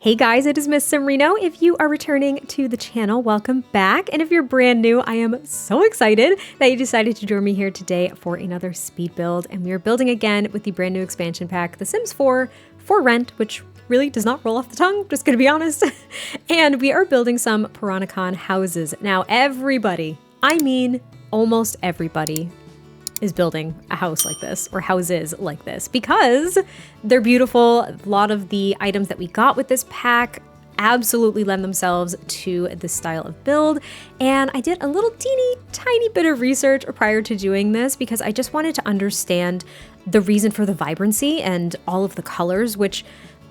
Hey guys, it is MissSimReno. If you are returning to the channel, welcome back. And if you're brand new, I am so excited that you decided to join me here today for another speed build. And we are building again with the brand new expansion pack, The Sims 4 for rent, which really does not roll off the tongue, just gonna be honest. And we are building some Peranakan houses. Now, everybody, I mean almost everybody, is building a house like this or houses like this because they're beautiful. A lot of the items that we got with this pack absolutely lend themselves to this style of build. And I did a little teeny tiny bit of research prior to doing this because I just wanted to understand the reason for the vibrancy and all of the colors, which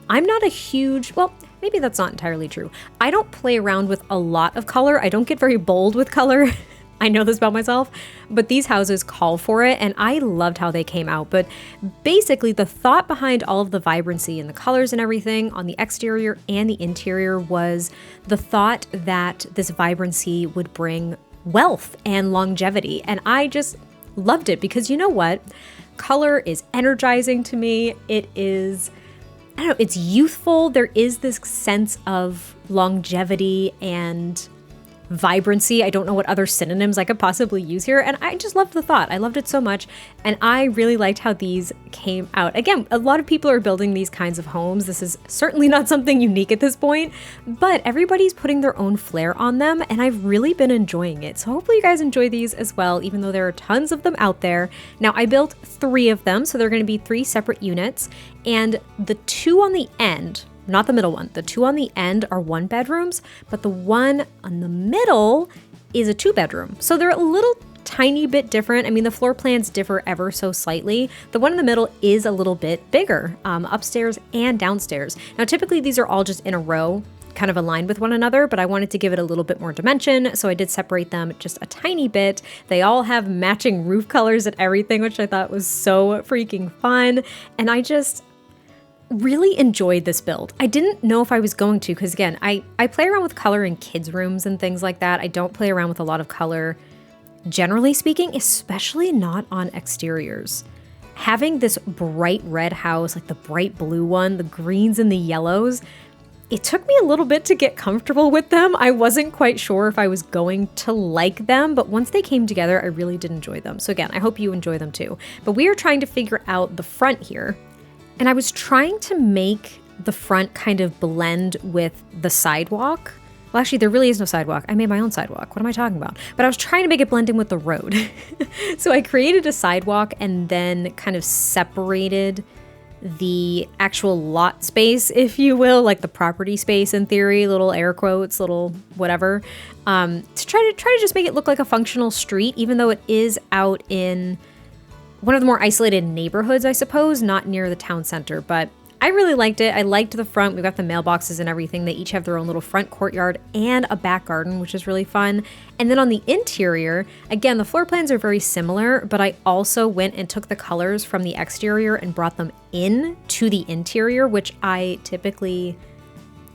I'm not a huge, well, maybe that's not entirely true. I don't play around with a lot of color. I don't get very bold with color. I know this about myself, but these houses call for it, and I loved how they came out. But basically, the thought behind all of the vibrancy and the colors and everything on the exterior and the interior was the thought that this vibrancy would bring wealth and longevity. And I just loved it because you know what? Color is energizing to me. It is, I don't know, it's youthful. There is this sense of longevity and vibrancy. I don't know what other synonyms I could possibly use here. And I just loved the thought. I loved it so much. And I really liked how these came out. Again, a lot of people are building these kinds of homes. This is certainly not something unique at this point, but everybody's putting their own flair on them. And I've really been enjoying it. So hopefully you guys enjoy these as well, even though there are tons of them out there. Now I built 3 of them. So they're going to be 3 separate units, and the 2 on the end, not the middle one. The 2 on the end are 1 bedrooms, but the one on the middle is a 2 bedroom. So they're a little tiny bit different. I mean, the floor plans differ ever so slightly. The one in the middle is a little bit bigger, upstairs and downstairs. Now, typically these are all just in a row, kind of aligned with one another, but I wanted to give it a little bit more dimension. So I did separate them just a tiny bit. They all have matching roof colors and everything, which I thought was so freaking fun. And I just really enjoyed this build. I didn't know if I was going to, because again, I play around with color in kids' rooms and things like that. I don't play around with a lot of color, generally speaking, especially not on exteriors. Having this bright red house, like the bright blue one, the greens and the yellows, it took me a little bit to get comfortable with them. I wasn't quite sure if I was going to like them, but once they came together, I really did enjoy them. So again, I hope you enjoy them too. But we are trying to figure out the front here. And I was trying to make the front kind of blend with the sidewalk. Well, actually, there really is no sidewalk. I made my own sidewalk. What am I talking about? But I was trying to make it blend in with the road. So I created a sidewalk and then kind of separated the actual lot space, if you will, like the property space in theory, little air quotes, little whatever, to try to just make it look like a functional street, even though it is out in one of the more isolated neighborhoods, I suppose, not near the town center, but I really liked it. I liked the front. We've got the mailboxes and everything. They each have their own little front courtyard and a back garden, which is really fun. And then on the interior, again, the floor plans are very similar, but I also went and took the colors from the exterior and brought them in to the interior, which I typically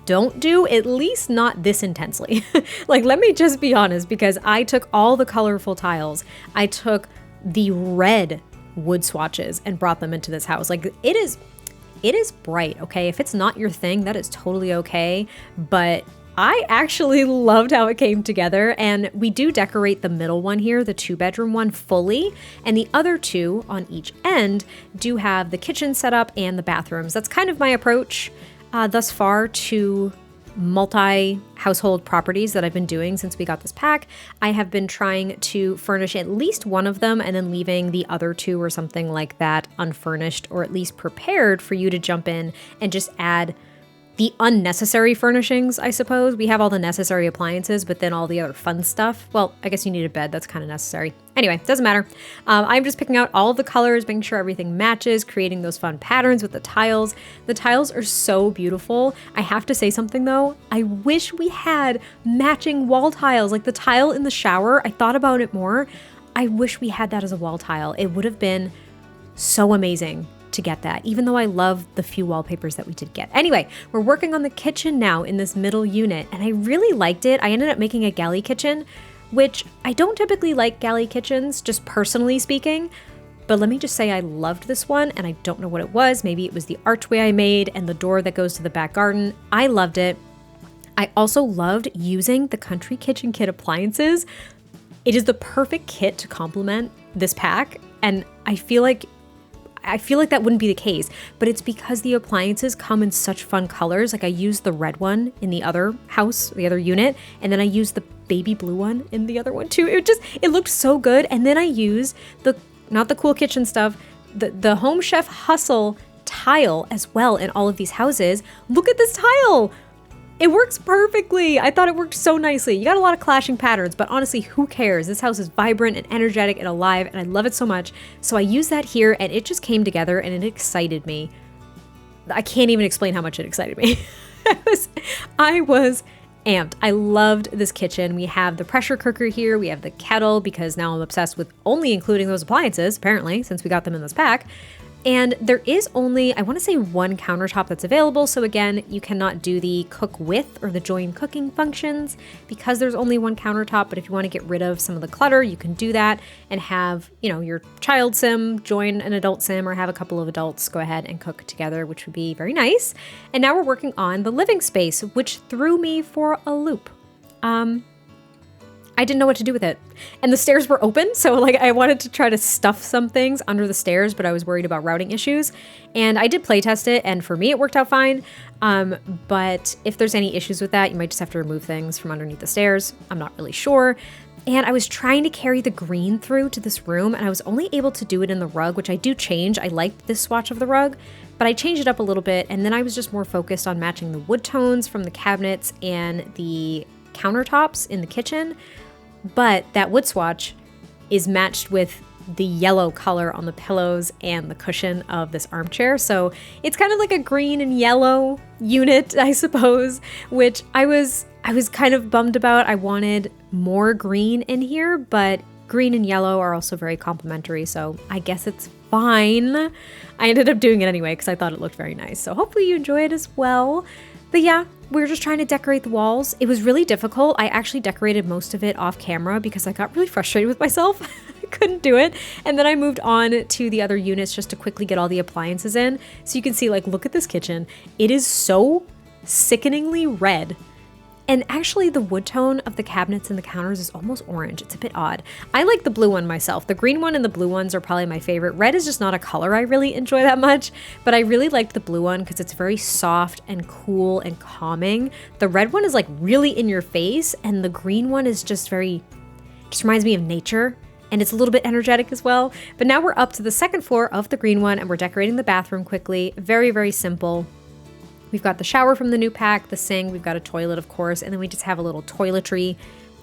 don't do, at least not this intensely. Like, let me just be honest, because I took all the colorful tiles. I took the red wood swatches and brought them into this house. Like, it is bright, okay? If it's not your thing, that is totally okay. But I actually loved how it came together. And we do decorate the middle one here, the 2-bedroom one, fully. And the other 2 on each end do have the kitchen set up and the bathrooms. That's kind of my approach thus far to multi-household properties that I've been doing since we got this pack. I have been trying to furnish at least one of them and then leaving the other 2 or something like that unfurnished, or at least prepared for you to jump in and just add the unnecessary furnishings, I suppose. We have all the necessary appliances, but then all the other fun stuff. Well, I guess you need a bed. That's kind of necessary. Anyway, doesn't matter. I'm just picking out all the colors, making sure everything matches, creating those fun patterns with the tiles. The tiles are so beautiful. I have to say something though. I wish we had matching wall tiles, like the tile in the shower. I thought about it more. I wish we had that as a wall tile. It would have been so amazing to get that, even though I love the few wallpapers that we did get. Anyway, we're working on the kitchen now in this middle unit, and I really liked it. I ended up making a galley kitchen, which I don't typically like galley kitchens, just personally speaking, But let me just say I loved this one, and I don't know what it was. Maybe it was the archway I made and the door that goes to the back garden. I loved it. I also loved using the Country Kitchen Kit appliances. It is the perfect kit to complement this pack, and I feel like that wouldn't be the case, but it's because the appliances come in such fun colors. Like I used the red one in the other house, the other unit, and then I used the baby blue one in the other one too. It looked so good. And then I used not the Cool Kitchen stuff, the Home Chef Hustle tile as well in all of these houses. Look at this tile. It works perfectly. I thought it worked so nicely. You got a lot of clashing patterns, but honestly, who cares? This house is vibrant and energetic and alive, and I love it so much. So I used that here, and it just came together, and it excited me. I can't even explain how much it excited me. I was amped. I loved this kitchen. We have the pressure cooker here. We have the kettle, because now I'm obsessed with only including those appliances, apparently, since we got them in this pack. And there is only, I want to say, one countertop that's available. So again, you cannot do the cook with or the join cooking functions because there's only one countertop. But if you want to get rid of some of the clutter, you can do that and have, your child sim join an adult sim, or have a couple of adults go ahead and cook together, which would be very nice. And now we're working on the living space, which threw me for a loop. I didn't know what to do with it. And the stairs were open, so I wanted to try to stuff some things under the stairs, but I was worried about routing issues. And I did play test it, and for me it worked out fine. But if there's any issues with that, you might just have to remove things from underneath the stairs. I'm not really sure. And I was trying to carry the green through to this room, and I was only able to do it in the rug, which I do change. I liked this swatch of the rug, but I changed it up a little bit, and then I was just more focused on matching the wood tones from the cabinets and the countertops in the kitchen. But that wood swatch is matched with the yellow color on the pillows and the cushion of this armchair. So it's kind of like a green and yellow unit, I suppose, which I was kind of bummed about. I wanted more green in here, but green and yellow are also very complementary. So I guess it's fine. I ended up doing it anyway because I thought it looked very nice. So hopefully you enjoy it as well. But yeah, we were just trying to decorate the walls. It was really difficult. I actually decorated most of it off camera because I got really frustrated with myself. I couldn't do it. And then I moved on to the other units just to quickly get all the appliances in. So you can see, look at this kitchen. It is so sickeningly red. And actually the wood tone of the cabinets and the counters is almost orange. It's a bit odd. I like the blue one myself. The green one and the blue ones are probably my favorite. Red is just not a color I really enjoy that much, but I really liked the blue one because it's very soft and cool and calming. The red one is really in your face, and the green one is just reminds me of nature. And it's a little bit energetic as well. But now we're up to the second floor of the green one, and we're decorating the bathroom quickly. Very, very simple. We've got the shower from the new pack, the sink, we've got a toilet, of course, and then we just have a little toiletry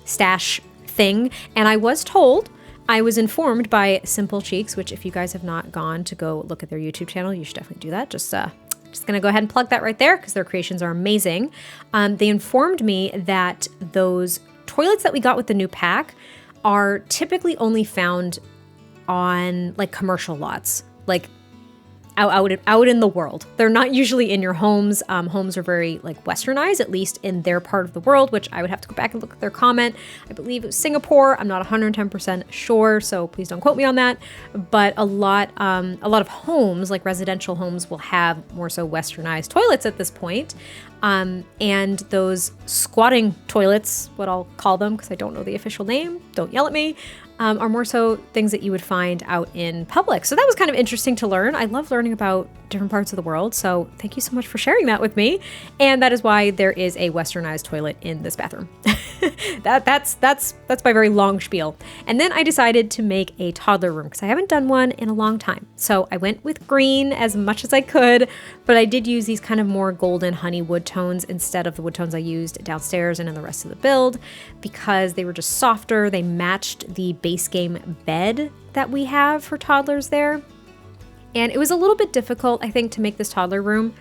stash thing. And I was informed by Simple Cheeks, which if you guys have not gone to go look at their YouTube channel, you should definitely do that. Just gonna go ahead and plug that right there because their creations are amazing. They informed me that those toilets that we got with the new pack are typically only found on commercial lots, out in the world. They're not usually in your homes. Homes are very westernized, at least in their part of the world, which I would have to go back and look at their comment. I believe it was Singapore. I'm not 110% sure, so please don't quote me on that. But a lot of homes, residential homes, will have more so westernized toilets at this point. And those squatting toilets, what I'll call them because I don't know the official name, don't yell at me, are more so things that you would find out in public. So that was kind of interesting to learn. I love learning about different parts of the world. So thank you so much for sharing that with me. And that is why there is a westernized toilet in this bathroom. That's my very long spiel. And then I decided to make a toddler room because I haven't done one in a long time. So I went with green as much as I could, but I did use these kind of more golden honey wood tones instead of the wood tones I used downstairs and in the rest of the build because they were just softer. They matched the base game bed that we have for toddlers there. And it was a little bit difficult, I think, to make this toddler room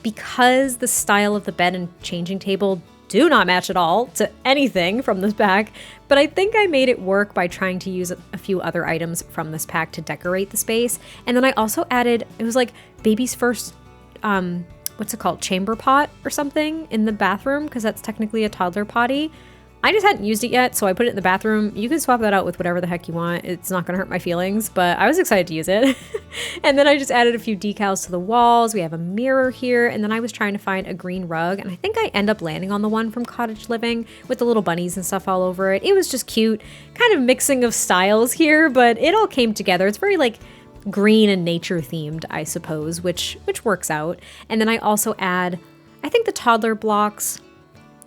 because the style of the bed and changing table do not match at all to anything from this pack. But I think I made it work by trying to use a few other items from this pack to decorate the space. And then I also added, it was baby's first, what's it called? Chamber pot or something in the bathroom because that's technically a toddler potty. I just hadn't used it yet, so I put it in the bathroom. You can swap that out with whatever the heck you want. It's not gonna hurt my feelings, but I was excited to use it. And then I just added a few decals to the walls. We have a mirror here, and then I was trying to find a green rug, and I think I end up landing on the one from Cottage Living with the little bunnies and stuff all over it. It was just cute, kind of mixing of styles here, but it all came together. It's very like green and nature themed, I suppose, which works out. And then I also add, I think, the toddler blocks.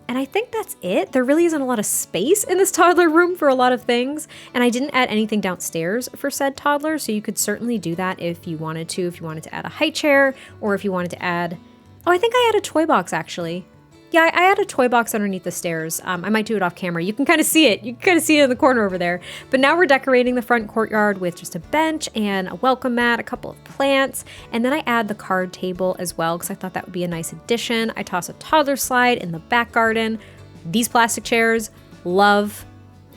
And I think that's it. There really isn't a lot of space in this toddler room for a lot of things. And I didn't add anything downstairs for said toddler, so you could certainly do that if you wanted to add a high chair, or if you wanted to add, oh, I think I had a toy box actually. Yeah, I had a toy box underneath the stairs. I might do it off camera. You can kind of see it. You can kind of see it in the corner over there. But now we're decorating the front courtyard with just a bench and a welcome mat, a couple of plants, and then I add the card table as well because I thought that would be a nice addition. I toss a toddler slide in the back garden. These plastic chairs, love,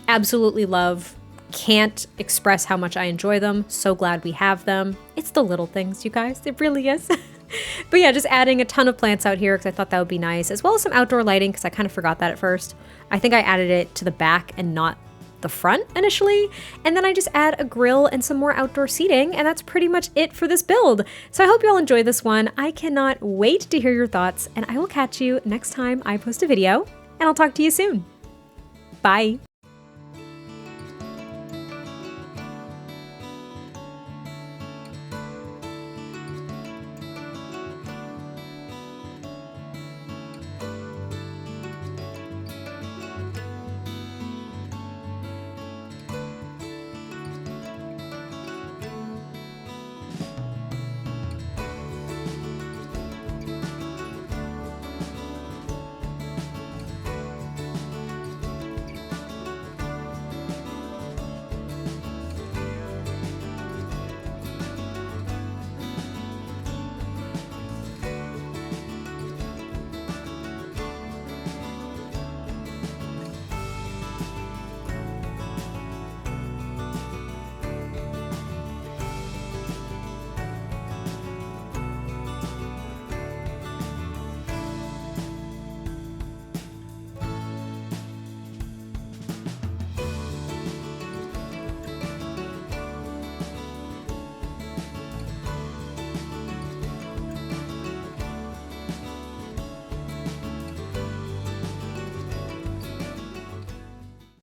absolutely love. Can't express how much I enjoy them. So glad we have them. It's the little things, you guys. It really is. But yeah, just adding a ton of plants out here because I thought that would be nice, as well as some outdoor lighting because I kind of forgot that at first. I think I added it to the back and not the front initially. And then I just add a grill and some more outdoor seating, and that's pretty much it for this build. So I hope you all enjoy this one. I cannot wait to hear your thoughts, and I will catch you next time I post a video, and I'll talk to you soon. Bye.